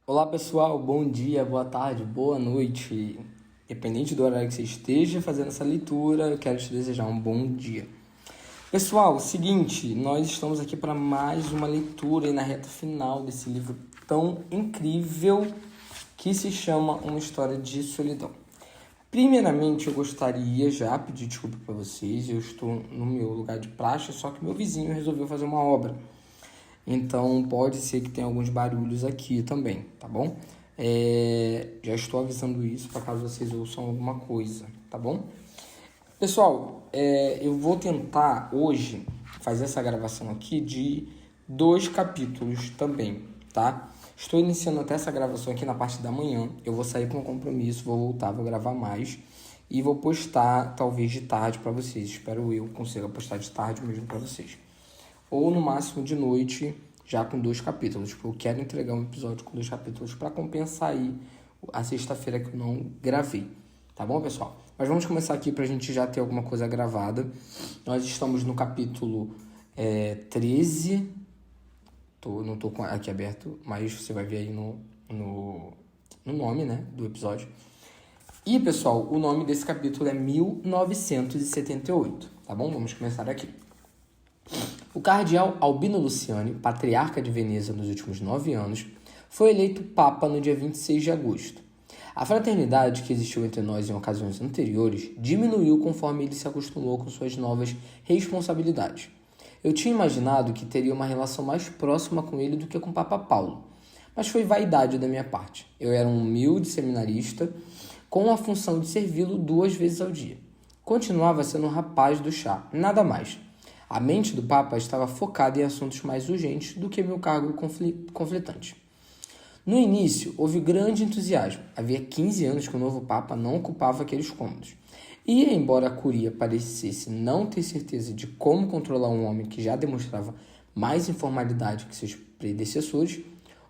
Olá pessoal, bom dia, boa tarde, boa noite. Dependente do horário que você esteja fazendo essa leitura, eu quero te desejar um bom dia. Pessoal, seguinte, nós estamos aqui para mais uma leitura e na reta final desse livro tão incrível que se chama Uma História de Solidão. Primeiramente, eu gostaria já pedir desculpa para vocês, eu estou no meu lugar de praxe, só que meu vizinho resolveu fazer uma obra. Então, pode ser que tenha alguns barulhos aqui também, tá bom? Já estou avisando isso para caso vocês ouçam alguma coisa, tá bom? Pessoal, eu vou tentar hoje fazer essa gravação aqui de 2 capítulos também, tá? Estou iniciando até essa gravação aqui na parte da manhã. Eu vou sair com um compromisso, vou voltar, vou gravar mais e vou postar talvez de tarde para vocês. Espero eu consiga postar de tarde mesmo para vocês. Ou no máximo de noite, já com 2 capítulos, porque eu quero entregar um episódio com 2 capítulos para compensar aí a sexta-feira que eu não gravei. Tá bom, pessoal? Mas vamos começar aqui para a gente já ter alguma coisa gravada. Nós estamos no capítulo 13. Não estou aqui aberto, mas você vai ver aí no nome, né, do episódio. E, pessoal, o nome desse capítulo é 1978, tá bom? Vamos começar aqui. O cardeal Albino Luciani, patriarca de Veneza nos últimos 9 anos, foi eleito papa no dia 26 de agosto. A fraternidade que existiu entre nós em ocasiões anteriores diminuiu conforme ele se acostumou com suas novas responsabilidades. Eu tinha imaginado que teria uma relação mais próxima com ele do que com o Papa Paulo, mas foi vaidade da minha parte. Eu era um humilde seminarista com a função de servi-lo 2 vezes ao dia. Continuava sendo um rapaz do chá, nada mais. A mente do Papa estava focada em assuntos mais urgentes do que meu cargo conflitante. No início, houve grande entusiasmo. Havia 15 anos que o novo Papa não ocupava aqueles cômodos. E, embora a curia parecesse não ter certeza de como controlar um homem que já demonstrava mais informalidade que seus predecessores,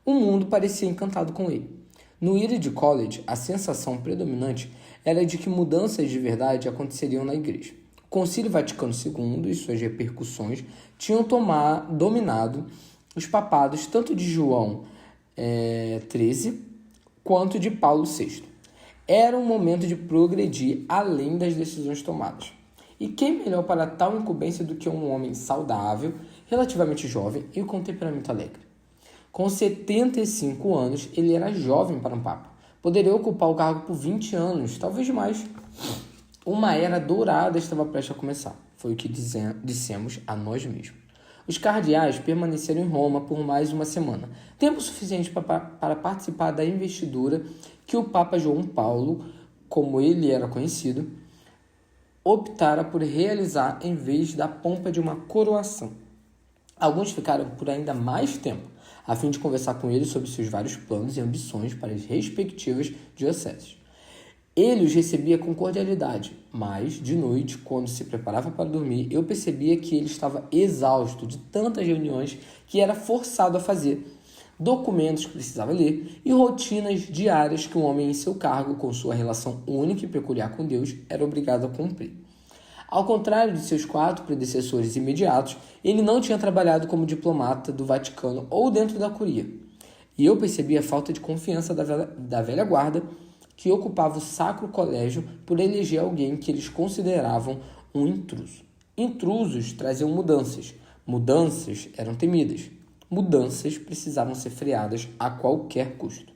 o mundo parecia encantado com ele. No Eridge College, a sensação predominante era de que mudanças de verdade aconteceriam na igreja. O Concílio Vaticano II e suas repercussões tinham dominado os papados tanto de João XIII quanto de Paulo VI. Era um momento de progredir além das decisões tomadas. E quem melhor para tal incumbência do que um homem saudável, relativamente jovem e com temperamento alegre? Com 75 anos, ele era jovem para um papa. Poderia ocupar o cargo por 20 anos, talvez mais. Uma era dourada estava prestes a começar. Foi o que dissemos a nós mesmos. Os cardeais permaneceram em Roma por mais uma semana, tempo suficiente para participar da investidura que o Papa João Paulo, como ele era conhecido, optara por realizar em vez da pompa de uma coroação. Alguns ficaram por ainda mais tempo, a fim de conversar com ele sobre seus vários planos e ambições para as respectivas dioceses. Ele os recebia com cordialidade, mas, de noite, quando se preparava para dormir, eu percebia que ele estava exausto de tantas reuniões que era forçado a fazer, documentos que precisava ler e rotinas diárias que um homem em seu cargo, com sua relação única e peculiar com Deus, era obrigado a cumprir. Ao contrário de seus 4 predecessores imediatos, ele não tinha trabalhado como diplomata do Vaticano ou dentro da curia. E eu percebia a falta de confiança da velha guarda que ocupava o sacro colégio por eleger alguém que eles consideravam um intruso. Intrusos traziam mudanças. Mudanças eram temidas. Mudanças precisavam ser freadas a qualquer custo.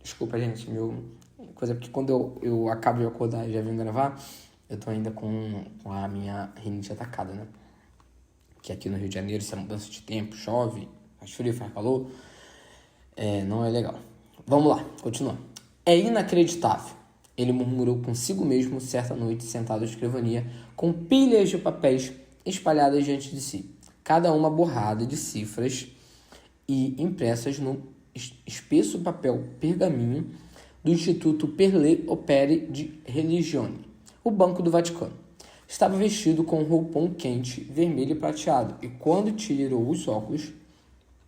Desculpa, gente, coisa porque quando eu acabo de acordar e já vim gravar, eu tô ainda com a minha rinite atacada, né? Que aqui no Rio de Janeiro, essa mudança de tempo, chove, faz frio, faz calor, não é legal. Vamos lá, continuando. É inacreditável, ele murmurou consigo mesmo certa noite sentado à escrivania, com pilhas de papéis espalhadas diante de si, cada uma borrada de cifras e impressas no espesso papel pergaminho do Instituto Per le Opere di Religione, o Banco do Vaticano. Estava vestido com um roupão quente, vermelho e prateado, e quando tirou os óculos,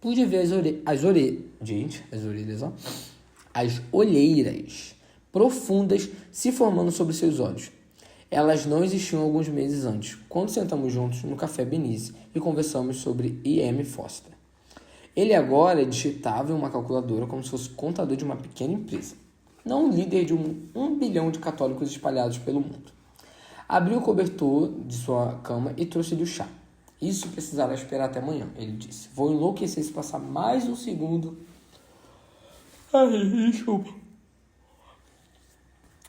pude ver as olheiras profundas se formando sobre seus olhos. Elas não existiam alguns meses antes, quando sentamos juntos no Café Benice e conversamos sobre I.M. Foster. Ele agora digitava em uma calculadora como se fosse contador de uma pequena empresa, não o líder de um bilhão de católicos espalhados pelo mundo. Abriu o cobertor de sua cama e trouxe-lhe o chá. Isso precisará esperar até amanhã, ele disse. Vou enlouquecer se passar mais um segundo. Ai, desculpa.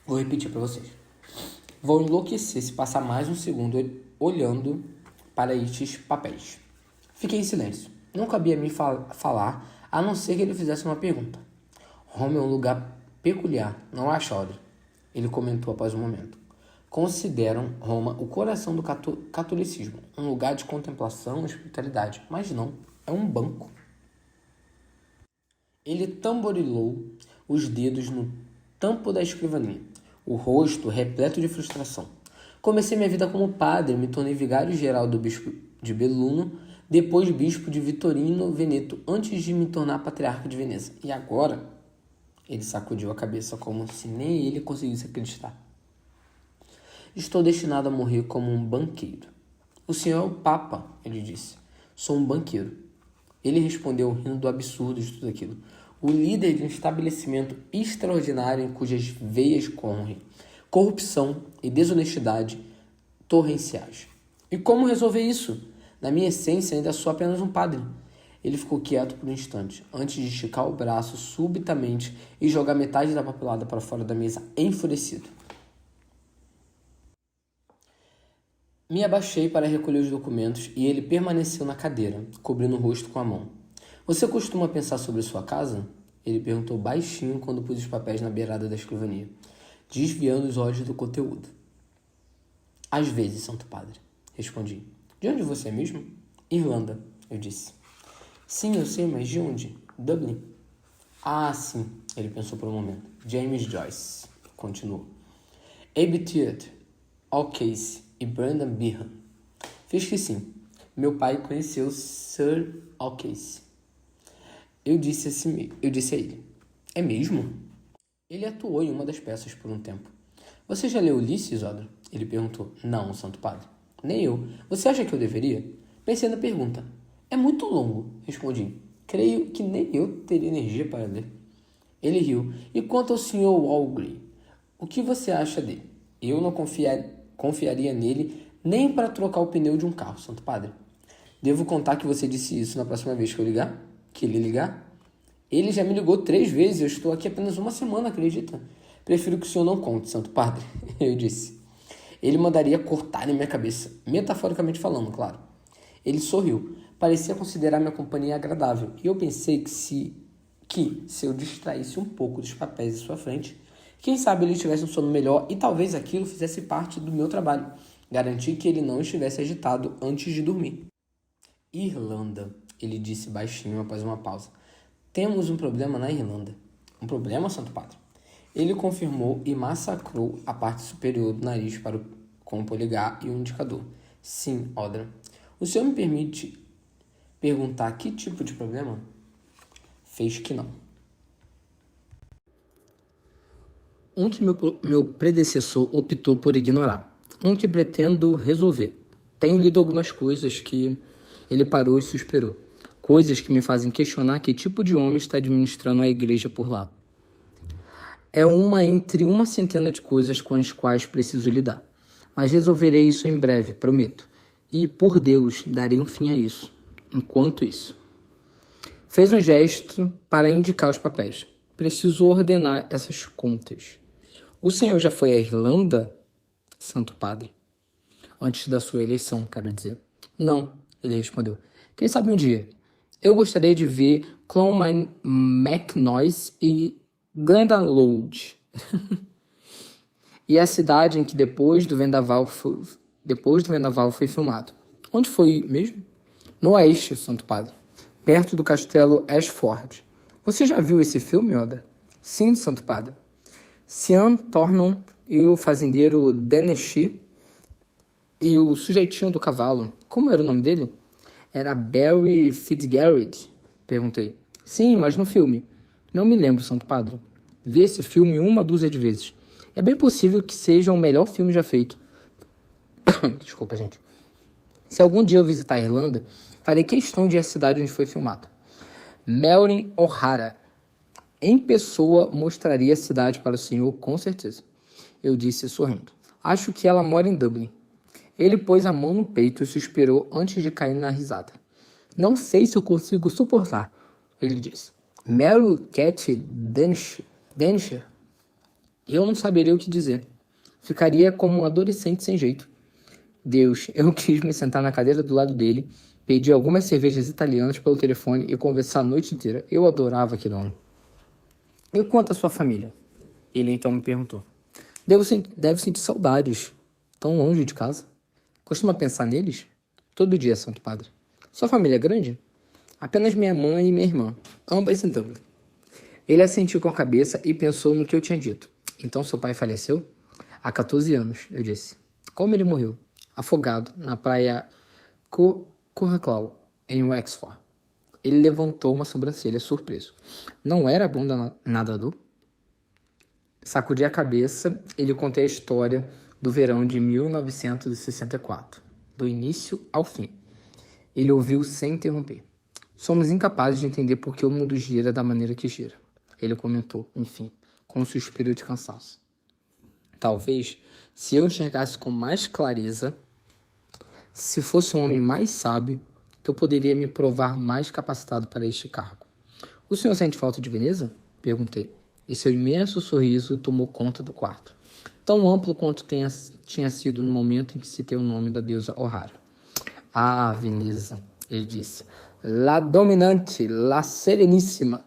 Vou repetir para vocês. Vou enlouquecer se passar mais um segundo olhando para estes papéis. Fiquei em silêncio. Não cabia a mim falar, a não ser que ele fizesse uma pergunta. Roma é um lugar peculiar, não acha, Audrey? Ele comentou após um momento. Consideram Roma o coração do catolicismo, um lugar de contemplação e espiritualidade, mas não, é um banco. Ele tamborilou os dedos no tampo da escrivaninha, o rosto repleto de frustração. Comecei minha vida como padre, me tornei vigário-geral do bispo de Belluno, depois bispo de Vittorino Veneto, antes de me tornar patriarca de Veneza. E agora? Ele sacudiu a cabeça como se nem ele conseguisse acreditar. Estou destinado a morrer como um banqueiro. O senhor é o Papa, ele disse. Sou um banqueiro. Ele respondeu rindo do absurdo de tudo aquilo. O líder de um estabelecimento extraordinário em cujas veias correm corrupção e desonestidade torrenciais. E como resolver isso? Na minha essência, ainda sou apenas um padre. Ele ficou quieto por um instante, antes de esticar o braço subitamente e jogar metade da papelada para fora da mesa, enfurecido. Me abaixei para recolher os documentos e ele permaneceu na cadeira, cobrindo o rosto com a mão. Você costuma pensar sobre sua casa? Ele perguntou baixinho quando pus os papéis na beirada da escrivania, desviando os olhos do conteúdo. Às vezes, Santo Padre, respondi. De onde você é mesmo? Irlanda, eu disse. Sim, eu sei, mas de onde? Dublin. Ah, sim, ele pensou por um momento. James Joyce, continuou. Abe Theatre, O'Casey e Brandon Behan. Fiz que sim. Meu pai conheceu Sir O'Casey. Eu disse a ele. É mesmo? Ele atuou em uma das peças por um tempo. Você já leu Ulisses, Audrey? Ele perguntou. Não, Santo Padre. Nem eu. Você acha que eu deveria? Pensei na pergunta. É muito longo, respondi. Creio que nem eu teria energia para ler. Ele riu. E quanto ao Sr. Walgrave, o que você acha dele? Eu não confiaria nele nem para trocar o pneu de um carro, Santo Padre. Devo contar que você disse isso na próxima vez que eu ligar? Que ele ligar? Ele já me ligou 3 vezes, eu estou aqui apenas uma semana, acredita? Prefiro que o senhor não conte, Santo Padre, eu disse. Ele mandaria cortar em minha cabeça, metaforicamente falando, claro. Ele sorriu, parecia considerar minha companhia agradável, e eu pensei que se eu distraísse um pouco dos papéis em sua frente, quem sabe ele tivesse um sono melhor e talvez aquilo fizesse parte do meu trabalho, garantir que ele não estivesse agitado antes de dormir. Irlanda, ele disse baixinho após uma pausa. Temos um problema na Irlanda. Um problema, Santo Padre? Ele confirmou e massacrou a parte superior do nariz com o polegar e o indicador. Sim, Audrey. O senhor me permite perguntar que tipo de problema? Fez que não. Um que meu predecessor optou por ignorar. Um que pretendo resolver. Tenho lido algumas coisas que ele parou e suspirou. Coisas que me fazem questionar que tipo de homem está administrando a igreja por lá. É uma entre uma centena de coisas com as quais preciso lidar. Mas resolverei isso em breve, prometo. E, por Deus, darei um fim a isso. Enquanto isso. Fez um gesto para indicar os papéis. Preciso ordenar essas contas. O senhor já foi à Irlanda, Santo Padre? Antes da sua eleição, quero dizer. Não, ele respondeu. Quem sabe um dia? Eu gostaria de ver Clonmine MacNoise e Glendalough. E a cidade em que depois do vendaval foi filmado. Onde foi mesmo? No oeste, Santo Padre. Perto do castelo Ashford. Você já viu esse filme, Oda? Sim, Santo Padre. Sean Thornton e o fazendeiro Dennehy e o sujeitinho do cavalo. Como era o nome dele? Era Barry Fitzgerald? Perguntei. Sim, mas no filme. Não me lembro, Santo Padre. Vi esse filme 1 de vezes. É bem possível que seja o melhor filme já feito. Desculpa, gente. Se algum dia eu visitar a Irlanda, farei questão de ir à cidade onde foi filmado. Melvin O'Hara. Em pessoa, mostraria a cidade para o senhor, com certeza. Eu disse, sorrindo. Acho que ela mora em Dublin. Ele pôs a mão no peito e suspirou antes de cair na risada. Não sei se eu consigo suportar, ele disse. Mary Cat Denshire? Eu não saberia o que dizer. Ficaria como um adolescente sem jeito. Deus, eu quis me sentar na cadeira do lado dele, pedir algumas cervejas italianas pelo telefone e conversar a noite inteira. Eu adorava aquele homem. E quanto à sua família? Ele então me perguntou. Deve sentir saudades, tão longe de casa. Costuma pensar neles? Todo dia, Santo Padre. Sua família é grande? Apenas minha mãe e minha irmã, ambas em Dublin. Ele assentiu com a cabeça e pensou no que eu tinha dito. Então seu pai faleceu? Há 14 anos, eu disse. Como ele morreu? Afogado, na praia Curraclau, em Wexford. Ele levantou uma sobrancelha, surpreso. Não era bom nadador? Sacudi a cabeça e lhe contei a história do verão de 1964, do início ao fim. Ele ouviu sem interromper. Somos incapazes de entender por que o mundo gira da maneira que gira. Ele comentou, enfim, com um suspiro de cansaço. Talvez, se eu enxergasse com mais clareza, se fosse um homem mais sábio, eu poderia me provar mais capacitado para este cargo. O senhor sente falta de Veneza? Perguntei. E seu imenso sorriso tomou conta do quarto. Tão amplo quanto tinha sido no momento em que citei o nome da deusa O'Hara. Ah, Veneza, ele disse. La dominante, la sereníssima.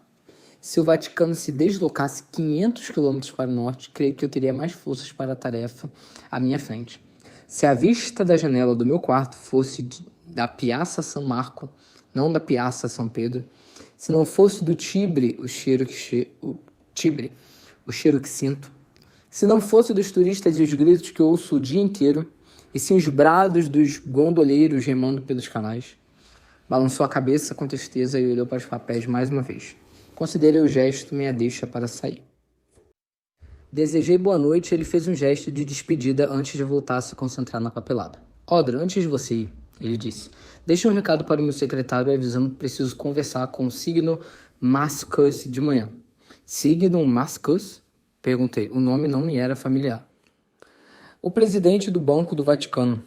Se o Vaticano se deslocasse 500 quilômetros para o norte, creio que eu teria mais forças para a tarefa à minha frente. Se a vista da janela do meu quarto fosse da Piazza San Marco, não da Piazza São Pedro, se não fosse do Tibre o cheiro que sinto, se não fosse dos turistas e os gritos que ouço o dia inteiro, e sim os brados dos gondoleiros remando pelos canais. Balançou a cabeça com tristeza e olhou para os papéis mais uma vez. Considerei o gesto minha deixa para sair. Desejei boa noite e ele fez um gesto de despedida antes de voltar a se concentrar na papelada. Audra, antes de você ir, ele disse, deixe um recado para o meu secretário avisando que preciso conversar com o Signo Mascus de manhã. Signo Mascus? Perguntei. O nome não me era familiar. O presidente do Banco do Vaticano,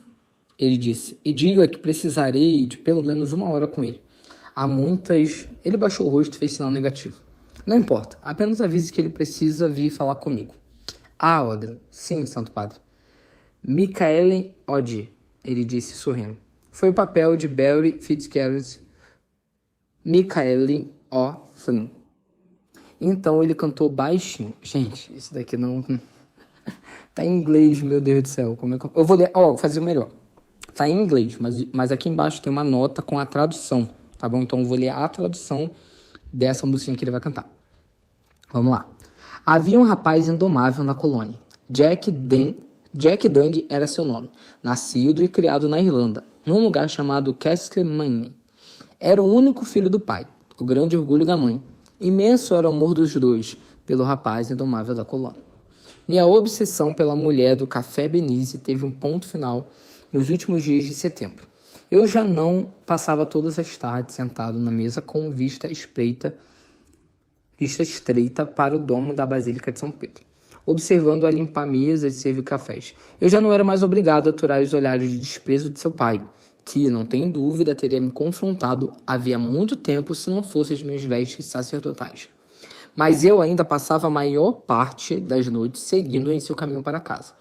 ele disse, e diga que precisarei de pelo menos 1 hora com ele. Há muitas... Ele baixou o rosto e fez sinal negativo. Não importa, apenas avise que ele precisa vir falar comigo. Ah, Audra. Sim, Santo Padre. Michaele Oddi, ele disse sorrindo. Foi o papel de Barry Fitzgerald. Michaele O. Flynn. Então ele cantou baixinho. Gente, isso daqui não... Tá em inglês, meu Deus do céu. Como é que eu vou ler? Vou fazer o melhor. Tá em inglês, mas aqui embaixo tem uma nota com a tradução, tá bom? Então eu vou ler a tradução dessa musiquinha que ele vai cantar. Vamos lá. Havia um rapaz indomável na colônia. Jack Dundee era seu nome. Nascido e criado na Irlanda, num lugar chamado Castlemaine. Era o único filho do pai, o grande orgulho da mãe. Imenso era o amor dos dois pelo rapaz indomável da colônia. Minha obsessão pela mulher do Café Benize teve um ponto final nos últimos dias de setembro. Eu já não passava todas as tardes sentado na mesa com vista estreita para o domo da Basílica de São Pedro, observando a limpar mesas e servir cafés. Eu já não era mais obrigado a aturar os olhares de desprezo de seu pai, que, não tenho dúvida, teria me confrontado havia muito tempo se não fossem as minhas vestes sacerdotais. Mas eu ainda passava a maior parte das noites seguindo em seu caminho para casa,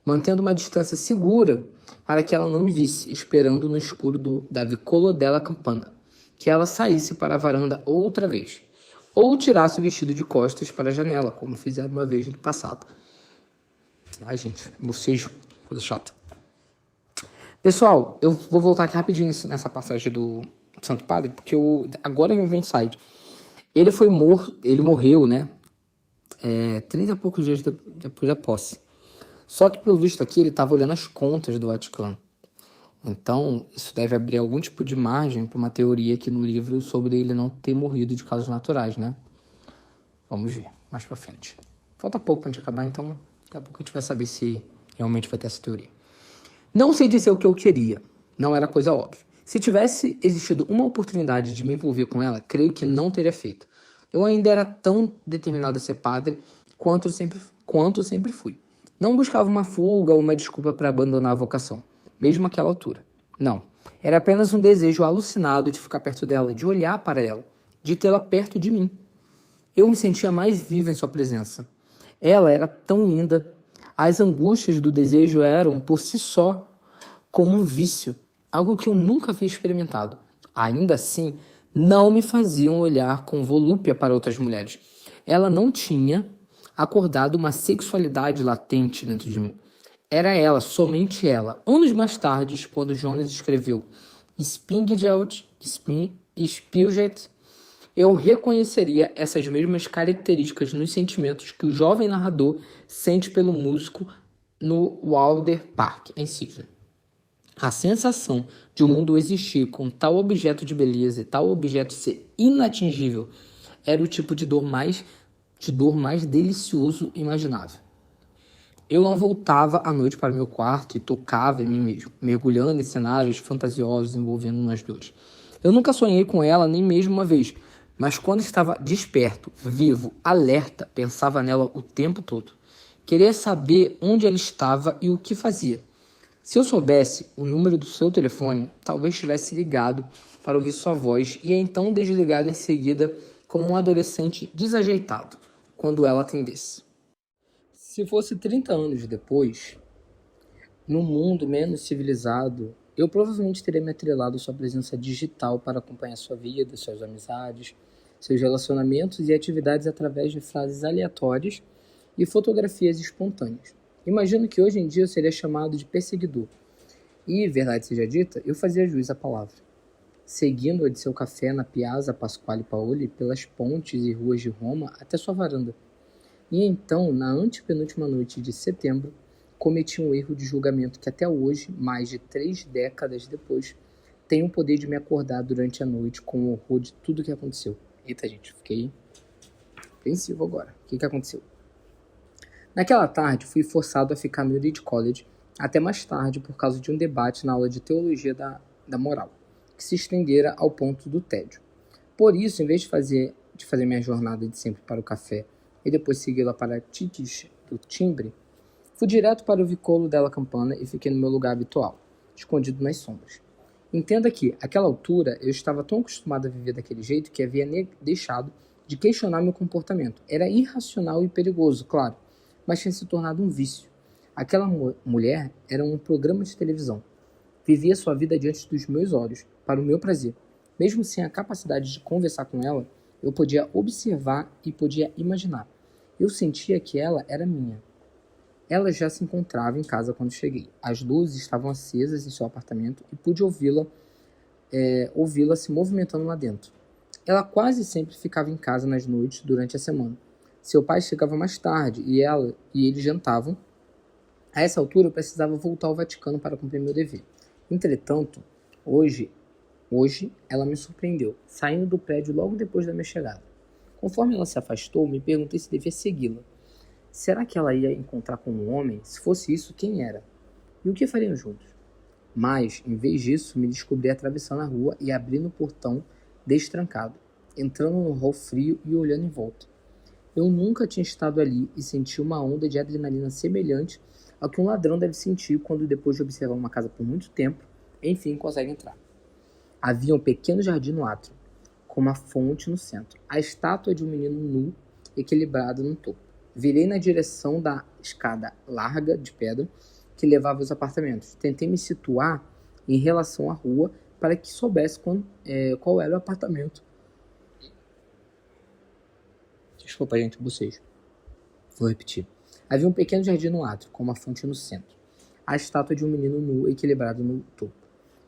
mantendo uma distância segura para que ela não me visse, esperando no escuro da Vicolo della Campana, que ela saísse para a varanda outra vez, ou tirasse o vestido de costas para a janela, como fizeram uma vez no passado. Ai, gente, bocejo, coisa chata. Pessoal, eu vou voltar aqui rapidinho nessa passagem do Santo Padre, porque agora me vem insight. Ele morreu, né? 30 e poucos dias depois da posse. Só que, pelo visto aqui, ele estava olhando as contas do Vaticano. Então, isso deve abrir algum tipo de margem para uma teoria aqui no livro sobre ele não ter morrido de causas naturais, né? Vamos ver, mais pra frente. Falta pouco pra gente acabar, então daqui a pouco a gente vai saber se realmente vai ter essa teoria. Não sei dizer o que eu queria. Não era coisa óbvia. Se tivesse existido uma oportunidade de me envolver com ela, creio que não teria feito. Eu ainda era tão determinado a ser padre quanto sempre fui. Não buscava uma fuga ou uma desculpa para abandonar a vocação, mesmo àquela altura. Não. Era apenas um desejo alucinado de ficar perto dela, de olhar para ela, de tê-la perto de mim. Eu me sentia mais viva em sua presença. Ela era tão linda. As angústias do desejo eram, por si só, como um vício, algo que eu nunca havia experimentado. Ainda assim, não me faziam olhar com volúpia para outras mulheres. Ela não tinha acordado uma sexualidade latente dentro de mim. Era ela, somente ela. Anos mais tarde, quando Jonas escreveu Spiegelgeld, eu reconheceria essas mesmas características nos sentimentos que o jovem narrador sente pelo músico no Walder Park, em Sydney. A sensação de o mundo existir com tal objeto de beleza e tal objeto ser inatingível era o tipo de dor mais delicioso imaginável. Eu não voltava à noite para meu quarto e tocava em mim mesmo, mergulhando em cenários fantasiosos envolvendo nós dois. Eu nunca sonhei com ela nem mesmo uma vez, mas quando estava desperto, vivo, alerta, pensava nela o tempo todo. Queria saber onde ela estava e o que fazia. Se eu soubesse o número do seu telefone, talvez tivesse ligado para ouvir sua voz e então desligado em seguida como um adolescente desajeitado, quando ela atendesse. Se fosse 30 anos depois, num mundo menos civilizado, eu provavelmente teria me atrelado à sua presença digital para acompanhar sua vida, suas amizades, seus relacionamentos e atividades através de frases aleatórias e fotografias espontâneas. Imagino que hoje em dia eu seria chamado de perseguidor. E, verdade seja dita, eu fazia jus à palavra. Seguindo-a de seu café na Piazza Pasquale Paoli, pelas pontes e ruas de Roma até sua varanda. E então, na antepenúltima noite de setembro, cometi um erro de julgamento que até hoje, mais de 3 décadas depois, tem o poder de me acordar durante a noite com o horror de tudo que aconteceu. Eita, gente, fiquei apreensivo agora. O que aconteceu? Naquela tarde, fui forçado a ficar no Reed College até mais tarde por causa de um debate na aula de teologia da moral, que se estendera ao ponto do tédio. Por isso, em vez de fazer minha jornada de sempre para o café e depois segui-la para Tiques do Timbre, fui direto para o Vicolo della Campana e fiquei no meu lugar habitual, escondido nas sombras. Entenda que, àquela altura, eu estava tão acostumado a viver daquele jeito que havia deixado de questionar meu comportamento. Era irracional e perigoso, claro, mas tinha se tornado um vício. Aquela mulher era um programa de televisão. Vivia sua vida diante dos meus olhos, para o meu prazer. Mesmo sem a capacidade de conversar com ela, eu podia observar e podia imaginar. Eu sentia que ela era minha. Ela já se encontrava em casa quando cheguei. As luzes estavam acesas em seu apartamento e pude ouvi-la se movimentando lá dentro. Ela quase sempre ficava em casa nas noites durante a semana. Seu pai chegava mais tarde e ela e ele jantavam. A essa altura eu precisava voltar ao Vaticano para cumprir meu dever. Entretanto, hoje ela me surpreendeu, saindo do prédio logo depois da minha chegada. Conforme ela se afastou, me perguntei se devia segui-la. Será que ela ia encontrar com um homem? Se fosse isso, quem era? E o que fariam juntos? Mas, em vez disso, me descobri atravessando a rua e abrindo o portão destrancado, entrando no hall frio e olhando em volta. Eu nunca tinha estado ali e senti uma onda de adrenalina semelhante ao que um ladrão deve sentir quando, depois de observar uma casa por muito tempo, enfim consegue entrar. Havia um pequeno jardim no átrio, com uma fonte no centro, a estátua de um menino nu equilibrado no topo. Virei na direção da escada larga de pedra que levava aos apartamentos. Tentei me situar em relação à rua para que soubesse qual era o apartamento. Desculpa, gente, bocejo. Vou repetir. Havia um pequeno jardim no átrio, com uma fonte no centro. A estátua de um menino nu equilibrado no topo.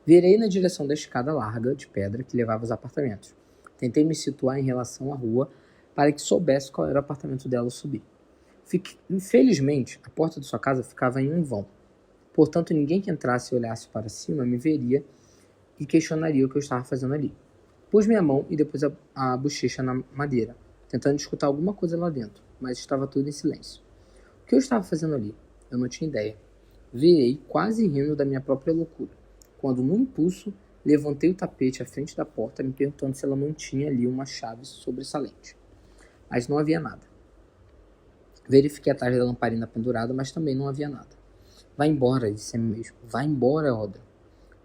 Virei na direção da escada larga de pedra que levava aos apartamentos. Tentei me situar em relação à rua para que soubesse qual era o apartamento dela ao subir. Infelizmente, a porta de sua casa ficava em um vão. Portanto, ninguém que entrasse e olhasse para cima me veria e questionaria o que eu estava fazendo ali. Pus minha mão e depois a bochecha na madeira, tentando escutar alguma coisa lá dentro, mas estava tudo em silêncio. O que eu estava fazendo ali? Eu não tinha ideia. Virei, quase rindo da minha própria loucura, quando, num impulso, Levantei o tapete à frente da porta, me perguntando se ela mantinha ali uma chave sobressalente. Mas não havia nada. Verifiquei atrás da lamparina pendurada, mas também não havia nada. Vá embora, disse a mim mesmo. Vá embora, Oda.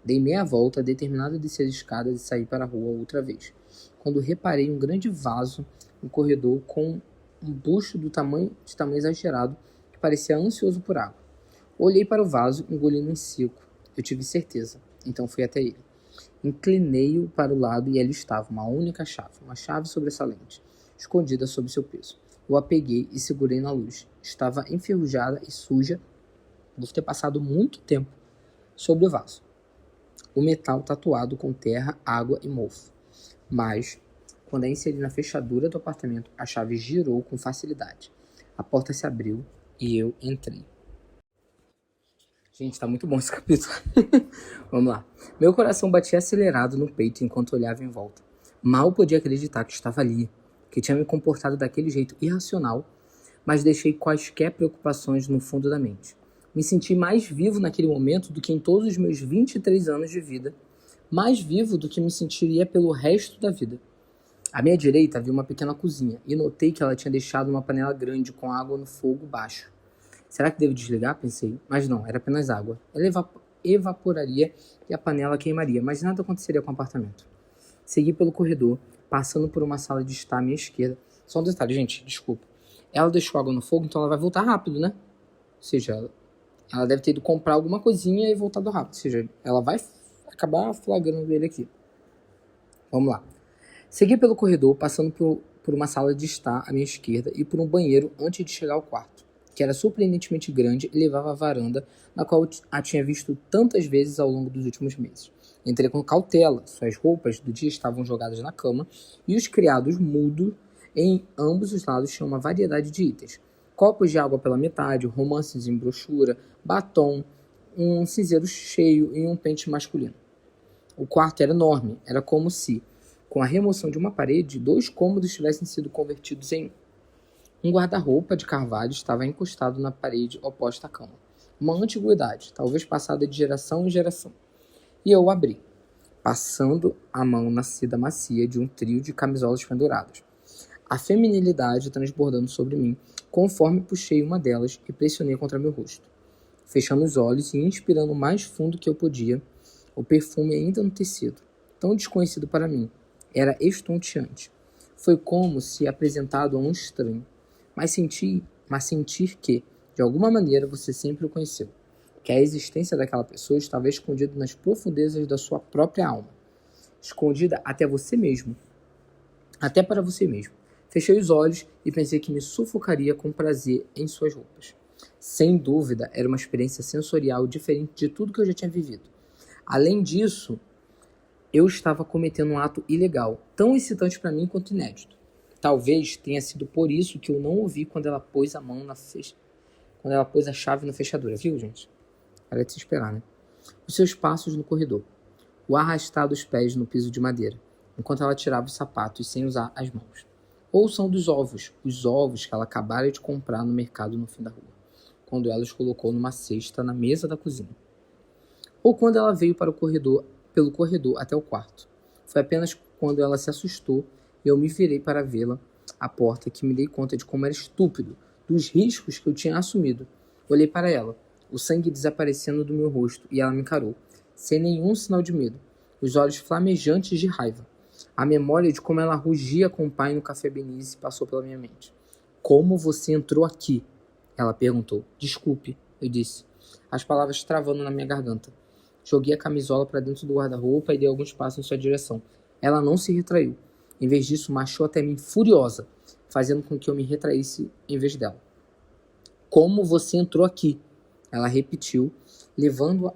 Dei meia volta, determinado a descer as escadas e sair para a rua outra vez, quando reparei um grande vaso no corredor com um bucho de tamanho exagerado que parecia ansioso por água. Olhei para o vaso, engolindo em seco. Eu tive certeza, então fui até ele. Inclinei-o para o lado e ali estava, uma única chave, uma chave sobressalente, escondida sob seu peso. Eu a peguei e segurei na luz. Estava enferrujada e suja, por ter passado muito tempo sobre o vaso. O metal tatuado com terra, água e mofo. Mas, quando a inseri na fechadura do apartamento, a chave girou com facilidade. A porta se abriu e eu entrei. Gente, tá muito bom esse capítulo. Vamos lá. Meu coração batia acelerado no peito enquanto olhava em volta. Mal podia acreditar que estava ali, que tinha me comportado daquele jeito irracional, mas deixei quaisquer preocupações no fundo da mente. Me senti mais vivo naquele momento do que em todos os meus 23 anos de vida, mais vivo do que me sentiria pelo resto da vida. À minha direita havia uma pequena cozinha e notei que ela tinha deixado uma panela grande com água no fogo baixo. Será que devo desligar? Pensei. Mas não, era apenas água. Ela evaporaria e a panela queimaria, mas nada aconteceria com o apartamento. Segui pelo corredor, passando por uma sala de estar à minha esquerda. Só um detalhe, gente, desculpa. Ela deixou água no fogo, então ela vai voltar rápido, né? Ou seja, ela deve ter ido comprar alguma coisinha e voltado rápido. Ou seja, ela vai acabar flagrando ele aqui. Vamos lá. Segui pelo corredor, passando por uma sala de estar à minha esquerda e por um banheiro antes de chegar ao quarto, que era surpreendentemente grande e levava à varanda, na qual a tinha visto tantas vezes ao longo dos últimos meses. Entrei com cautela, suas roupas do dia estavam jogadas na cama e os criados mudos em ambos os lados tinham uma variedade de itens. Copos de água pela metade, romances em brochura, batom, um cinzeiro cheio e um pente masculino. O quarto era enorme, era como se, com a remoção de uma parede, 2 cômodos tivessem sido convertidos em um guarda-roupa de carvalho estava encostado na parede oposta à cama. Uma antiguidade, talvez passada de geração em geração. E eu o abri, passando a mão na seda macia de um trio de camisolas penduradas. A feminilidade transbordando sobre mim, conforme puxei uma delas e pressionei contra meu rosto. Fechando os olhos e inspirando o mais fundo que eu podia, o perfume ainda no tecido, tão desconhecido para mim, era estonteante. Foi como se apresentado a um estranho. Mas sentir que, de alguma maneira, você sempre o conheceu. Que a existência daquela pessoa estava escondida nas profundezas da sua própria alma. Escondida até você mesmo. Até para você mesmo. Fechei os olhos e pensei que me sufocaria com prazer em suas roupas. Sem dúvida, era uma experiência sensorial diferente de tudo que eu já tinha vivido. Além disso, eu estava cometendo um ato ilegal, tão excitante para mim quanto inédito. Talvez tenha sido por isso que eu não ouvi quando ela pôs a mão quando ela pôs a chave na fechadura, viu, gente? Era de se esperar, né? Os seus passos no corredor. O arrastar dos pés no piso de madeira, enquanto ela tirava os sapatos sem usar as mãos. Ou o som dos ovos, os ovos que ela acabara de comprar no mercado no fim da rua, quando ela os colocou numa cesta na mesa da cozinha. Ou quando ela veio pelo corredor até o quarto. Foi apenas quando ela se assustou e eu me virei para vê-la à porta que me dei conta de como era estúpido, dos riscos que eu tinha assumido. Olhei para ela, o sangue desaparecendo do meu rosto, e ela me encarou, sem nenhum sinal de medo, os olhos flamejantes de raiva. A memória de como ela rugia com o pai no café Benize passou pela minha mente. Como você entrou aqui? Ela perguntou. Desculpe, eu disse, as palavras travando na minha garganta. Joguei a camisola para dentro do guarda-roupa e dei alguns passos em sua direção. Ela não se retraiu. Em vez disso, marchou até mim furiosa, fazendo com que eu me retraísse em vez dela. Como você entrou aqui? Ela repetiu, levantando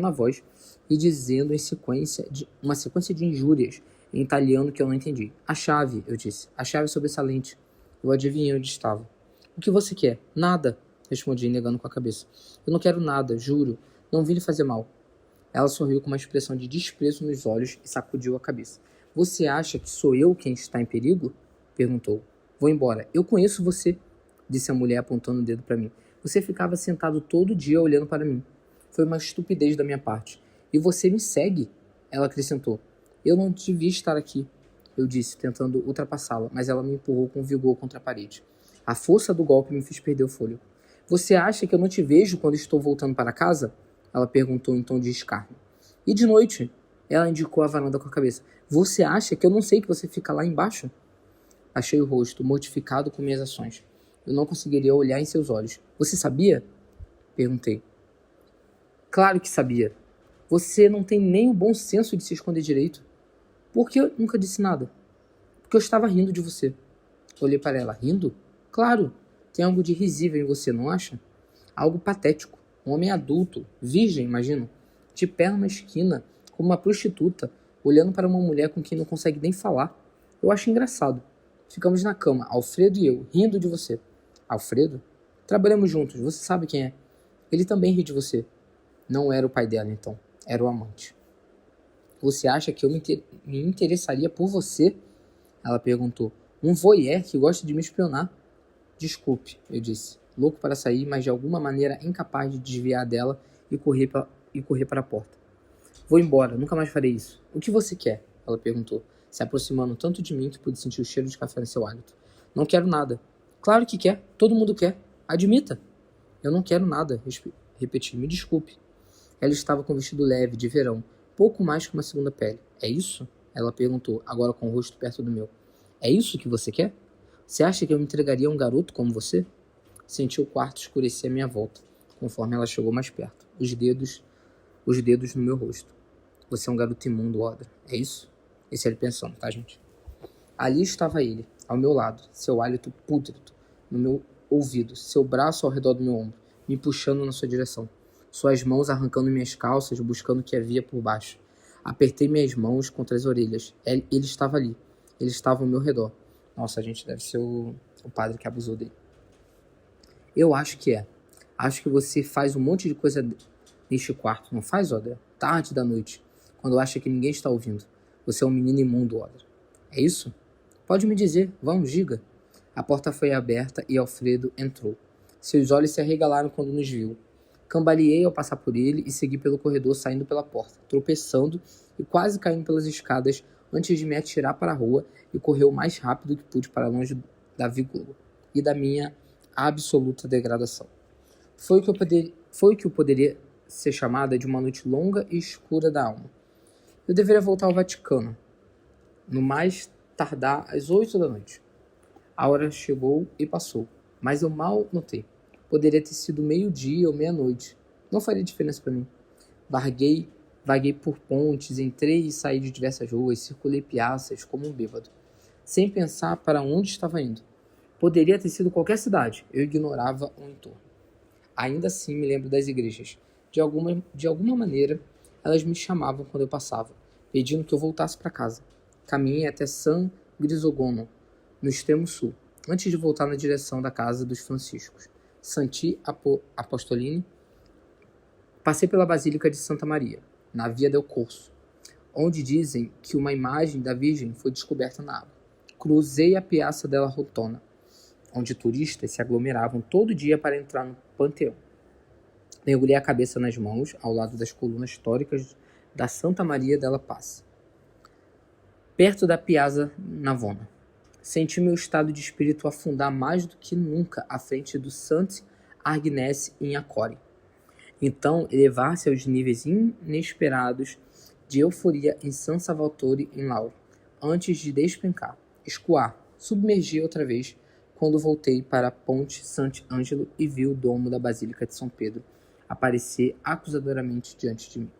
a voz e dizendo uma sequência de injúrias em italiano que eu não entendi. A chave, eu disse. A chave sobressalente. Eu adivinhei onde estava. O que você quer? Nada, respondi, negando com a cabeça. Eu não quero nada, juro. Não vim lhe fazer mal. Ela sorriu com uma expressão de desprezo nos olhos e sacudiu a cabeça. Você acha que sou eu quem está em perigo? Perguntou. Vou embora. Eu conheço você, disse a mulher apontando o dedo para mim. Você ficava sentado todo dia olhando para mim. Foi uma estupidez da minha parte. E você me segue, ela acrescentou. Eu não devia estar aqui, eu disse, tentando ultrapassá-la, mas ela me empurrou com vigor contra a parede. A força do golpe me fez perder o fôlego. Você acha que eu não te vejo quando estou voltando para casa? Ela perguntou em tom de escárnio. E de noite? Ela indicou a varanda com a cabeça. Você acha que eu não sei que você fica lá embaixo? Achei o rosto, mortificado com minhas ações. Eu não conseguiria olhar em seus olhos. Você sabia? Perguntei. Claro que sabia. Você não tem nem o bom senso de se esconder direito. Por que eu nunca disse nada? Porque eu estava rindo de você. Olhei para ela. Rindo? Claro. Tem algo de risível em você, não acha? Algo patético. Um homem adulto, virgem, imagino, de pé numa esquina, como uma prostituta, olhando para uma mulher com quem não consegue nem falar. Eu acho engraçado. Ficamos na cama, Alfredo e eu, rindo de você. Alfredo? Trabalhamos juntos, você sabe quem é. Ele também ri de você. Não era o pai dela, então. Era o amante. Você acha que eu me interessaria por você? Ela perguntou. Um voyeur que gosta de me espionar. Desculpe, eu disse, louco para sair, mas de alguma maneira incapaz de desviar dela e correr para a porta. Vou embora, nunca mais farei isso. O que você quer? Ela perguntou, se aproximando tanto de mim que pude sentir o cheiro de café no seu hálito. Não quero nada. Claro que quer, todo mundo quer. Admita. Eu não quero nada, repeti, me desculpe. Ela estava com um vestido leve, de verão, pouco mais que uma segunda pele. É isso? Ela perguntou, agora com o rosto perto do meu. É isso que você quer? Você acha que eu me entregaria a um garoto como você? Senti o quarto escurecer à minha volta, conforme ela chegou mais perto, os dedos no meu rosto. Você é um garoto imundo, Audra. É isso? Esse é ele pensando, tá, gente? Ali estava ele, ao meu lado, seu hálito pútrido no meu ouvido, seu braço ao redor do meu ombro, me puxando na sua direção. Suas mãos arrancando minhas calças, buscando o que havia por baixo. Apertei minhas mãos contra as orelhas. Ele estava ali. Ele estava ao meu redor. Nossa, a gente deve ser o padre que abusou dele. Eu acho que é. Acho que você faz um monte de coisa neste quarto. Não faz, Audra? Tarde da noite, quando acha que ninguém está ouvindo. Você é um menino imundo, Audra. É isso? Pode me dizer. Vamos, diga. A porta foi aberta e Alfredo entrou. Seus olhos se arregalaram quando nos viu. Cambaleei ao passar por ele e segui pelo corredor saindo pela porta, tropeçando e quase caindo pelas escadas antes de me atirar para a rua e correr o mais rápido que pude para longe da vigília e da minha absoluta degradação. Foi o que poderia ser chamada de uma noite longa e escura da alma. Eu deveria voltar ao Vaticano, no mais tardar às 8 da noite. A hora chegou e passou, mas eu mal notei. Poderia ter sido meio-dia ou meia-noite. Não faria diferença para mim. Vaguei por pontes, entrei e saí de diversas ruas, circulei piaças como um bêbado, sem pensar para onde estava indo. Poderia ter sido qualquer cidade, eu ignorava o entorno. Ainda assim me lembro das igrejas. De alguma maneira, elas me chamavam quando eu passava, pedindo que eu voltasse para casa. Caminhei até San Grisogono, no extremo sul, antes de voltar na direção da casa dos Franciscos. Santi Apostolini. Passei pela Basílica de Santa Maria, na Via del Corso, onde dizem que uma imagem da Virgem foi descoberta na água. Cruzei a Piazza della Rotonda, onde turistas se aglomeravam todo dia para entrar no Panteão. Mergulhei a cabeça nas mãos, ao lado das colunas históricas da Santa Maria della Paz, perto da Piazza Navona. Senti meu estado de espírito afundar mais do que nunca à frente do Santi Agnes em Acore. Então, elevar-se aos níveis inesperados de euforia em San Salvatore em Lauro, antes de despencar, escoar, submergir outra vez, quando voltei para a Ponte Sant'Angelo e vi o domo da Basílica de São Pedro aparecer acusadoramente diante de mim.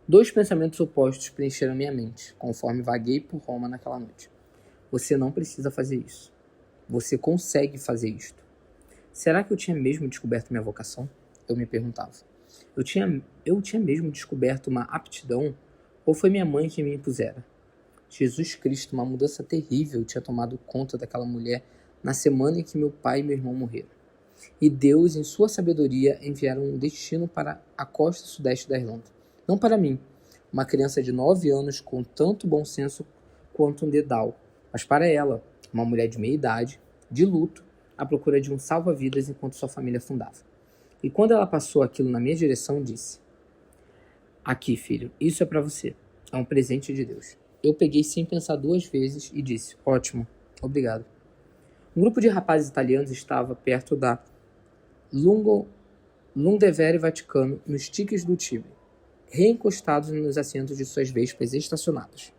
2 pensamentos opostos preencheram minha mente, conforme vaguei por Roma naquela noite. Você não precisa fazer isso. Você consegue fazer isto. Será que eu tinha mesmo descoberto minha vocação? Eu me perguntava. Eu tinha mesmo descoberto uma aptidão? Ou foi minha mãe que me impusera? Jesus Cristo, uma mudança terrível tinha tomado conta daquela mulher na semana em que meu pai e meu irmão morreram. E Deus, em sua sabedoria, enviaram um destino para a costa sudeste da Irlanda. Não para mim, uma criança de 9 anos com tanto bom senso quanto um dedal, mas para ela, uma mulher de meia idade, de luto, à procura de um salva-vidas enquanto sua família afundava. E quando ela passou aquilo na minha direção, disse: Aqui, filho, isso é para você. É um presente de Deus. Eu peguei sem pensar 2 vezes e disse, ótimo, obrigado. Um grupo de rapazes italianos estava perto da Lungevere Vaticano, nos tiques do Tibre, reencostados nos assentos de suas vespas estacionadas.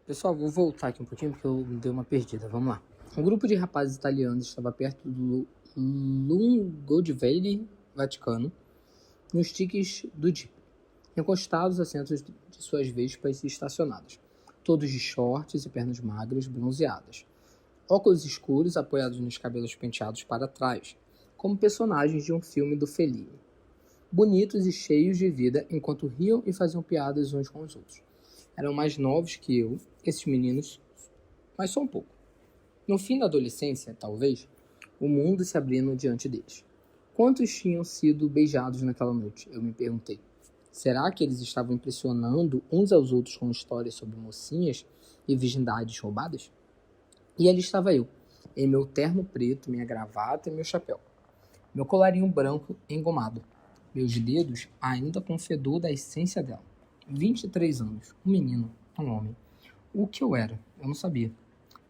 Pessoal, vou voltar aqui um pouquinho porque eu dei uma perdida. Vamos lá. Um grupo de rapazes italianos estava perto do Lungevere Vaticano, nos tiques do Tibre, encostados aos assentos de suas vespas estacionadas, todos de shorts e pernas magras bronzeadas, óculos escuros apoiados nos cabelos penteados para trás, como personagens de um filme do Fellini, bonitos e cheios de vida enquanto riam e faziam piadas uns com os outros. Eram mais novos que eu, esses meninos, mas só um pouco. No fim da adolescência, talvez, o mundo se abrindo diante deles. Quantos tinham sido beijados naquela noite? Eu me perguntei. Será que eles estavam impressionando uns aos outros com histórias sobre mocinhas e virgindades roubadas? E ali estava eu, em meu terno preto, minha gravata e meu chapéu. Meu colarinho branco engomado. Meus dedos ainda com o fedor da essência dela. 23 anos, um menino, um homem. O que eu era? Eu não sabia.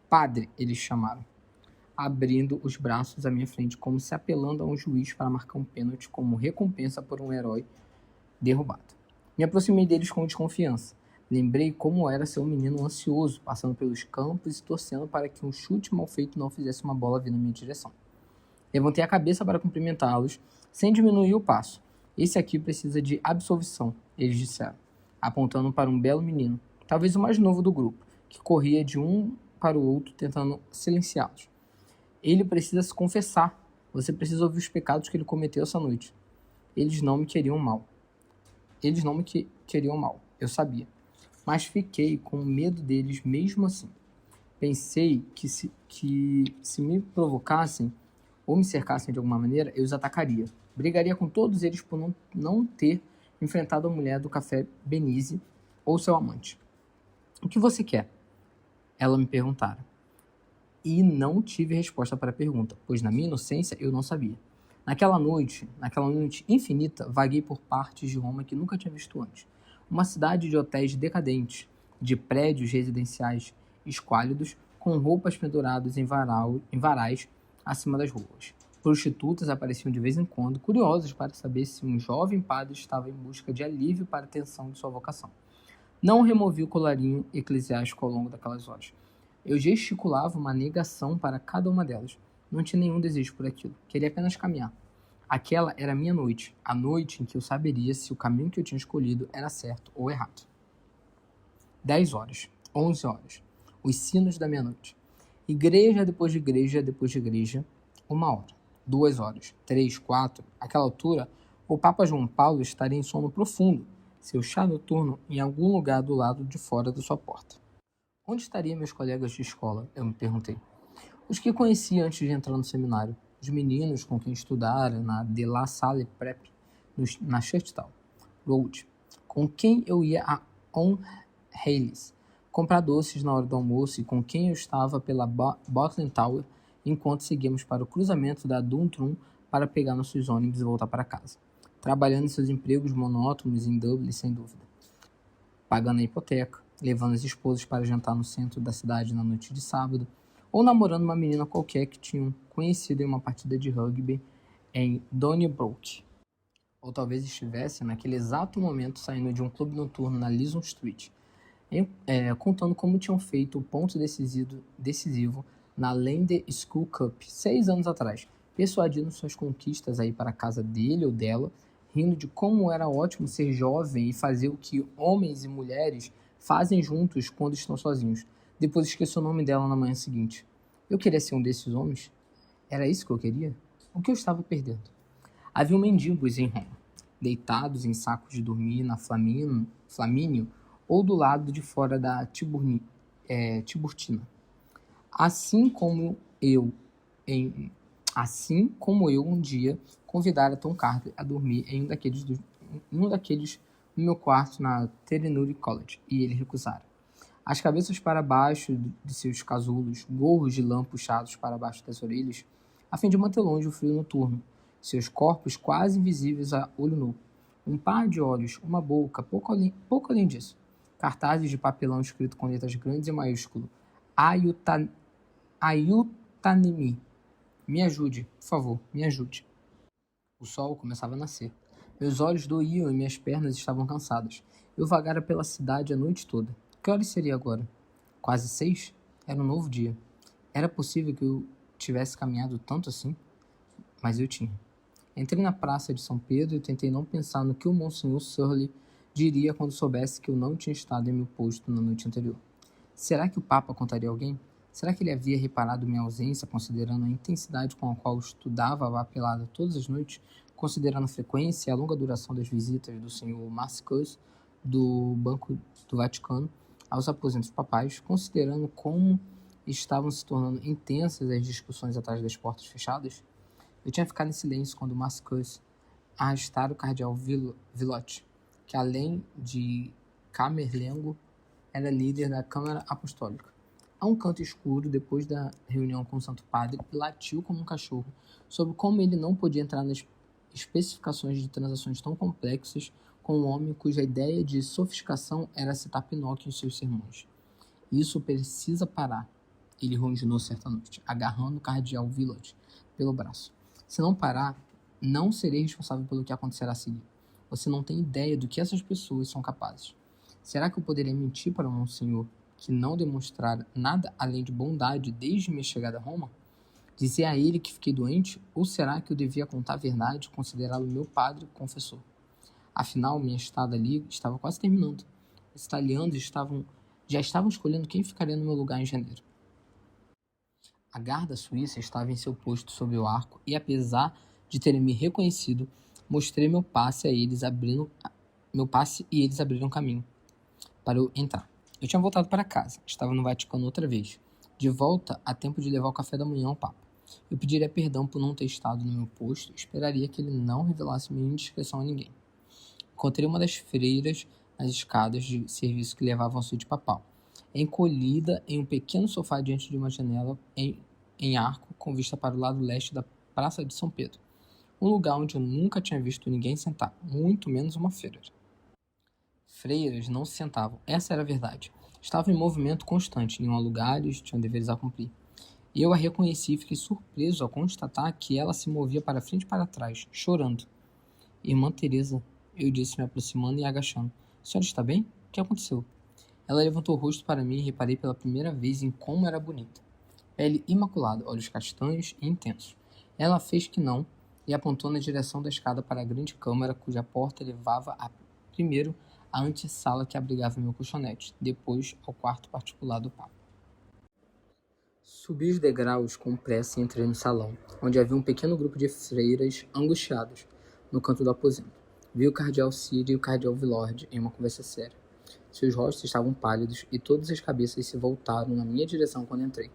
Padre, eles chamaram, abrindo os braços à minha frente, como se apelando a um juiz para marcar um pênalti como recompensa por um herói derrubado. Me aproximei deles com desconfiança. Lembrei como era ser um menino ansioso, passando pelos campos e torcendo para que um chute mal feito não fizesse uma bola vir na minha direção. Levantei a cabeça para cumprimentá-los, sem diminuir o passo. Esse aqui precisa de absolvição, eles disseram, apontando para um belo menino, talvez o mais novo do grupo, que corria de um para o outro tentando silenciá-los. Ele precisa se confessar. Você precisa ouvir os pecados que ele cometeu essa noite. Eles não me queriam mal. Eu sabia. Mas fiquei com medo deles mesmo assim. Pensei que se me provocassem ou me cercassem de alguma maneira, eu os atacaria. Brigaria com todos eles por não ter enfrentado a mulher do café Benise ou seu amante. O que você quer? Ela me perguntara. E não tive resposta para a pergunta, pois na minha inocência eu não sabia. Naquela noite infinita, vaguei por partes de Roma que nunca tinha visto antes. Uma cidade de hotéis decadentes, de prédios residenciais esquálidos, com roupas penduradas em varais acima das ruas. Prostitutas apareciam de vez em quando, curiosas para saber se um jovem padre estava em busca de alívio para a tensão de sua vocação. Não removi o colarinho eclesiástico ao longo daquelas horas. Eu gesticulava uma negação para cada uma delas. Não tinha nenhum desejo por aquilo. Queria apenas caminhar. Aquela era a minha noite, a noite em que eu saberia se o caminho que eu tinha escolhido era certo ou errado. 10 horas, 11 horas, os sinos da meia-noite. Igreja depois de igreja depois de igreja, 1 hora, 2 horas, 3, 4. Àquela altura, o Papa João Paulo estaria em sono profundo, seu chá noturno em algum lugar do lado de fora da sua porta. Onde estariam meus colegas de escola? Eu me perguntei. Os que conheci antes de entrar no seminário. Os meninos com quem estudara na De La Salle Prep, na Churchill Road, com quem eu ia a On Hayes comprar doces na hora do almoço e com quem eu estava pela Botling Tower enquanto seguíamos para o cruzamento da Dundrum para pegar nossos ônibus e voltar para casa, trabalhando em seus empregos monótonos em Dublin, sem dúvida, pagando a hipoteca, levando as esposas para jantar no centro da cidade na noite de sábado, ou namorando uma menina qualquer que tinham conhecido em uma partida de rugby em Donnybrook. Ou talvez estivesse naquele exato momento saindo de um clube noturno na Leeson Street, contando como tinham feito o ponto decisivo na Lande School Cup 6 anos atrás, persuadindo suas conquistas a ir para a casa dele ou dela, rindo de como era ótimo ser jovem e fazer o que homens e mulheres fazem juntos quando estão sozinhos. Depois esqueci o nome dela na manhã seguinte. Eu queria ser um desses homens? Era isso que eu queria? O que eu estava perdendo? Havia mendigos em Roma, deitados em sacos de dormir na Flamínio ou do lado de fora da Tiburtina. Assim como eu um dia convidara Tom Carter a dormir em um daqueles no meu quarto na Trinity College, e ele recusara. As cabeças para baixo de seus casulos, gorros de lã puxados para baixo das orelhas, a fim de manter longe o frio noturno, seus corpos quase invisíveis a olho nu. Um par de olhos, uma boca, pouco além disso. Cartazes de papelão escrito com letras grandes e maiúsculo. Ayutanimi. Me ajude, por favor, me ajude. O sol começava a nascer. Meus olhos doíam e minhas pernas estavam cansadas. Eu vagara pela cidade a noite toda. Que horas seria agora? Quase 6? Era um novo dia. Era possível que eu tivesse caminhado tanto assim? Mas eu tinha. Entrei na praça de São Pedro e tentei não pensar no que o Monsenhor Surley diria quando soubesse que eu não tinha estado em meu posto na noite anterior. Será que o Papa contaria a alguém? Será que ele havia reparado minha ausência, considerando a intensidade com a qual eu estudava a papelada todas as noites, considerando a frequência e a longa duração das visitas do Sr. Marcus do Banco do Vaticano aos aposentos papais, considerando como estavam se tornando intensas as discussões atrás das portas fechadas? Eu tinha ficado em silêncio quando Marcus arrastara o cardeal Villot, que além de camerlengo, era líder da Câmara Apostólica, a um canto escuro depois da reunião com o Santo Padre e latiu como um cachorro sobre como ele não podia entrar nas especificações de transações tão complexas com um homem cuja ideia de sofisticação era citar Pinóquio em seus sermões. Isso precisa parar, ele ronginou certa noite, agarrando o cardeal Villot pelo braço. Se não parar, não serei responsável pelo que acontecerá a seguir. Você não tem ideia do que essas pessoas são capazes. Será que eu poderia mentir para um senhor que não demonstrara nada além de bondade desde minha chegada a Roma? Dizer a ele que fiquei doente? Ou será que eu devia contar a verdade e considerá-lo meu padre confessor? Afinal, minha estada ali estava quase terminando. Os italianos já estavam escolhendo quem ficaria no meu lugar em janeiro. A guarda suíça estava em seu posto sob o arco e, apesar de terem me reconhecido, mostrei meu passe e eles abriram caminho para eu entrar. Eu tinha voltado para casa, estava no Vaticano outra vez, de volta a tempo de levar o café da manhã ao Papa. Eu pediria perdão por não ter estado no meu posto e esperaria que ele não revelasse minha indiscrição a ninguém. Encontrei uma das freiras nas escadas de serviço que levavam à suíte papal, encolhida em um pequeno sofá diante de uma janela em arco com vista para o lado leste da Praça de São Pedro, um lugar onde eu nunca tinha visto ninguém sentar, muito menos uma freira. Freiras não se sentavam, essa era a verdade. Estavam em movimento constante, iam a lugares, tinham deveres a cumprir. Eu a reconheci e fiquei surpreso ao constatar que ela se movia para frente e para trás, chorando. Irmã Teresa, eu disse, me aproximando e agachando. A senhora está bem? O que aconteceu? Ela levantou o rosto para mim e reparei pela primeira vez em como era bonita. Pele imaculada, olhos castanhos e intensos. Ela fez que não e apontou na direção da escada para a grande câmara cuja porta levava primeiro à antessala que abrigava meu colchonete, depois ao quarto particular do Papa. Subi os degraus com pressa e entrei no salão, onde havia um pequeno grupo de freiras angustiados no canto do aposento. Vi o cardeal Ciri e o cardeal Villord em uma conversa séria. Seus rostos estavam pálidos e todas as cabeças se voltaram na minha direção quando entrei.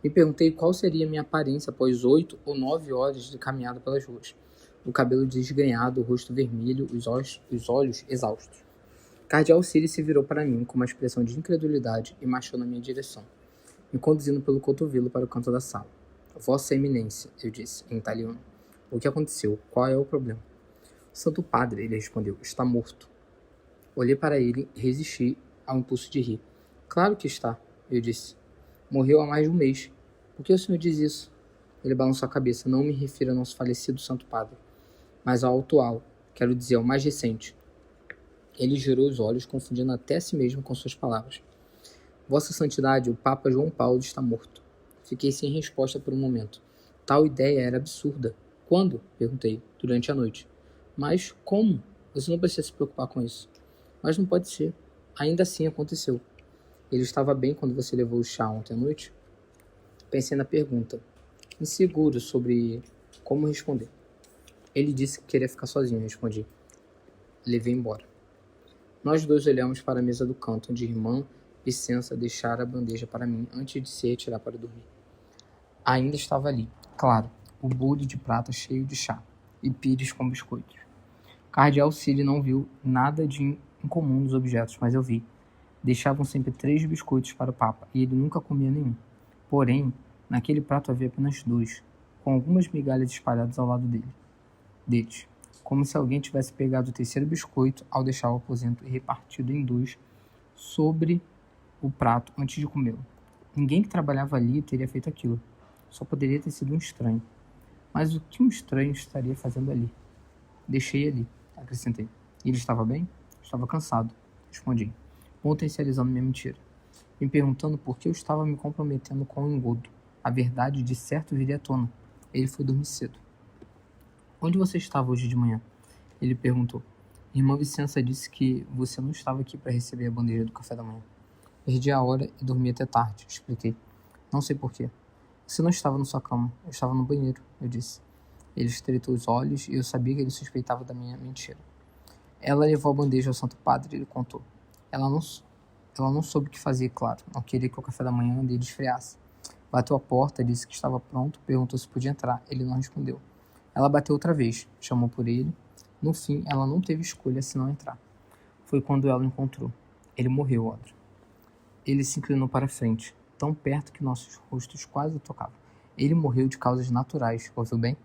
Me perguntei qual seria minha aparência após 8 ou 9 horas de caminhada pelas ruas. O cabelo desgrenhado, o rosto vermelho, os olhos exaustos. Cardeal Ciri se virou para mim com uma expressão de incredulidade e marchou na minha direção, me conduzindo pelo cotovelo para o canto da sala. Vossa Eminência, eu disse, em italiano. O que aconteceu? Qual é o problema? Santo Padre, ele respondeu, está morto. Olhei para ele e resisti ao impulso de rir. Claro que está, eu disse. Morreu há mais de um mês. Por que o senhor diz isso? Ele balançou a cabeça. Não me refiro ao nosso falecido Santo Padre, mas ao atual, quero dizer, ao mais recente. Ele girou os olhos, confundindo até a si mesmo com suas palavras. Vossa Santidade, o Papa João Paulo está morto. Fiquei sem resposta por um momento. Tal ideia era absurda. Quando? Perguntei, durante a noite. Mas como? Você não precisa se preocupar com isso. Mas não pode ser. Ainda assim aconteceu. Ele estava bem quando você levou o chá ontem à noite? Pensei na pergunta, inseguro sobre como responder. Ele disse que queria ficar sozinho, respondi. Levei embora. Nós dois olhamos para a mesa do canto, onde a irmã Vicença deixara a bandeja para mim antes de se retirar para dormir. Ainda estava ali, claro, o bule de prata cheio de chá e pires com biscoitos. Cardeal Ciri não viu nada de incomum nos objetos, mas eu vi. Deixavam sempre 3 biscoitos para o Papa, e ele nunca comia nenhum. Porém, naquele prato havia apenas 2, com algumas migalhas espalhadas ao lado deles. como se alguém tivesse pegado o terceiro biscoito ao deixar o aposento e repartido em dois sobre o prato antes de comê-lo. Ninguém que trabalhava ali teria feito aquilo. Só poderia ter sido um estranho. Mas o que um estranho estaria fazendo ali? Deixei ali, acrescentei. Ele estava bem? Estava cansado, respondi, potencializando minha mentira. Me perguntando por que eu estava me comprometendo com o engodo. A verdade de certo viria à tona. Ele foi dormir cedo. Onde você estava hoje de manhã? Ele perguntou. Irmã Vicença disse que você não estava aqui para receber a bandeja do café da manhã. Perdi a hora e dormi até tarde, expliquei. Não sei porquê. Você não estava na sua cama. Eu estava no banheiro, eu disse. Ele estreitou os olhos e eu sabia que ele suspeitava da minha mentira. Ela levou a bandeja ao Santo Padre, ele contou. Ela não soube o que fazer, claro. Não queria que o café da manhã dele esfriasse. Bateu a porta, disse que estava pronto, perguntou se podia entrar. Ele não respondeu. Ela bateu outra vez, chamou por ele. No fim, ela não teve escolha senão entrar. Foi quando ela o encontrou. Ele morreu, Audrey. Ele se inclinou para a frente, tão perto que nossos rostos quase tocavam. Ele morreu de causas naturais, ouviu bem?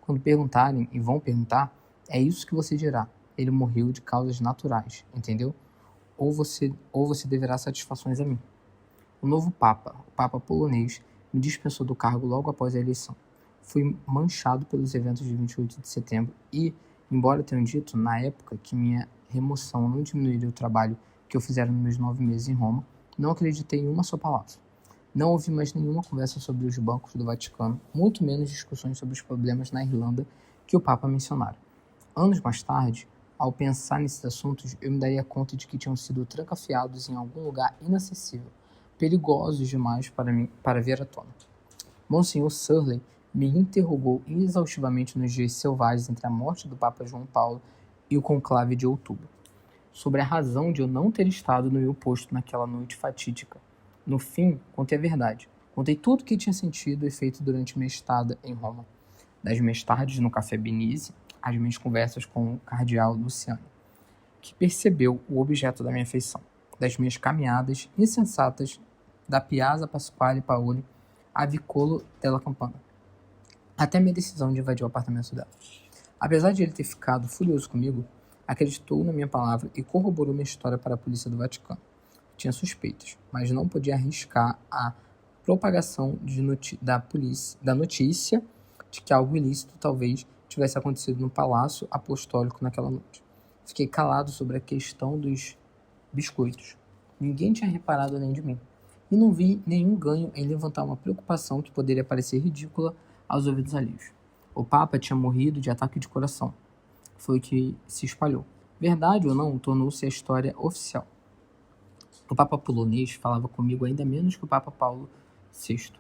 Quando perguntarem, e vão perguntar, é isso que você dirá. Ele morreu de causas naturais, entendeu? Ou você deverá satisfações a mim. O novo Papa, o Papa polonês, me dispensou do cargo logo após a eleição. Fui manchado pelos eventos de 28 de setembro e, embora tenham dito, na época, que minha remoção não diminuiria o trabalho que eu fizera nos meus 9 meses em Roma, não acreditei em uma só palavra. Não ouvi mais nenhuma conversa sobre os bancos do Vaticano, muito menos discussões sobre os problemas na Irlanda que o Papa mencionara. Anos mais tarde, ao pensar nesses assuntos, eu me daria conta de que tinham sido trancafiados em algum lugar inacessível, perigosos demais para ver à tona. Monsenhor Surley me interrogou exaustivamente nos dias selvagens entre a morte do Papa João Paulo e o conclave de outubro, sobre a razão de eu não ter estado no meu posto naquela noite fatídica. No fim, contei a verdade. Contei tudo o que tinha sentido e feito durante minha estada em Roma. Das minhas tardes no Café Benise, às minhas conversas com o cardeal Luciani, que percebeu o objeto da minha afeição. Das minhas caminhadas insensatas da Piazza Pasquale Paoli a Vicolo della Campana, até minha decisão de invadir o apartamento dela. Apesar de ele ter ficado furioso comigo, acreditou na minha palavra e corroborou minha história para a polícia do Vaticano. Tinha suspeitas, mas não podia arriscar a propagação da notícia de que algo ilícito talvez tivesse acontecido no Palácio Apostólico naquela noite. Fiquei calado sobre a questão dos biscoitos. Ninguém tinha reparado além de mim. E não vi nenhum ganho em levantar uma preocupação que poderia parecer ridícula aos ouvidos alheios. O Papa tinha morrido de ataque de coração. Foi o que se espalhou. Verdade ou não, tornou-se a história oficial. O Papa polonês falava comigo ainda menos que o Papa Paulo VI,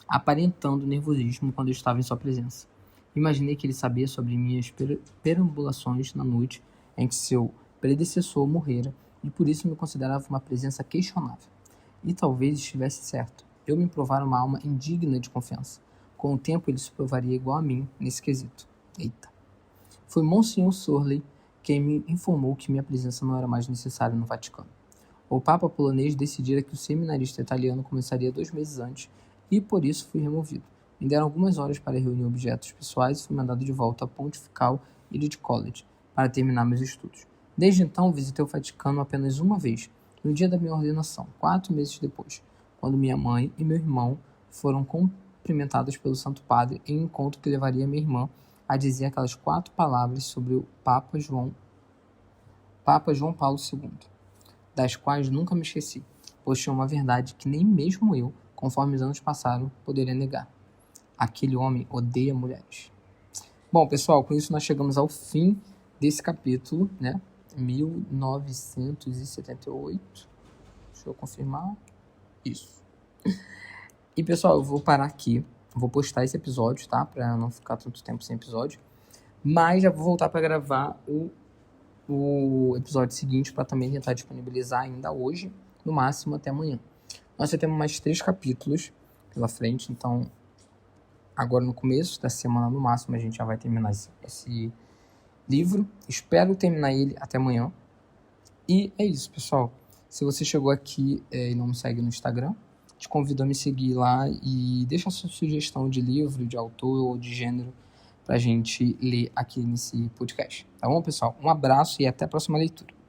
aparentando nervosismo quando eu estava em sua presença. Imaginei que ele sabia sobre minhas perambulações na noite em que seu predecessor morrera e por isso me considerava uma presença questionável. E talvez estivesse certo. Eu me provara uma alma indigna de confiança. Com o tempo ele se provaria igual a mim nesse quesito. Eita. Foi Monsenhor Surley quem me informou que minha presença não era mais necessária no Vaticano. O Papa polonês decidira que o seminarista italiano começaria 2 meses antes e por isso fui removido. Me deram algumas horas para reunir objetos pessoais e fui mandado de volta à Pontifical Elite College para terminar meus estudos. Desde então, visitei o Vaticano apenas uma vez, no dia da minha ordenação, 4 meses depois, quando minha mãe e meu irmão foram cumprimentados pelo Santo Padre em um encontro que levaria minha irmã a dizer aquelas 4 palavras sobre o Papa João Paulo II, das quais nunca me esqueci, pois tinha uma verdade que nem mesmo eu, conforme os anos passaram, poderia negar. Aquele homem odeia mulheres. Bom, pessoal, com isso nós chegamos ao fim desse capítulo, né? 1978. Deixa eu confirmar. Isso. E, pessoal, eu vou parar aqui. Vou postar esse episódio, tá? Pra não ficar tanto tempo sem episódio. Mas já vou voltar para gravar o episódio seguinte para também tentar disponibilizar ainda hoje, no máximo até amanhã. Nós já temos mais 3 capítulos pela frente, então agora no começo da semana no máximo a gente já vai terminar esse livro. Espero terminar ele até amanhã. E é isso, pessoal. Se você chegou aqui e não me segue no Instagram, te convido a me seguir lá e deixa a sua sugestão de livro, de autor ou de gênero para a gente ler aqui nesse podcast. Tá bom, pessoal? Um abraço e até a próxima leitura.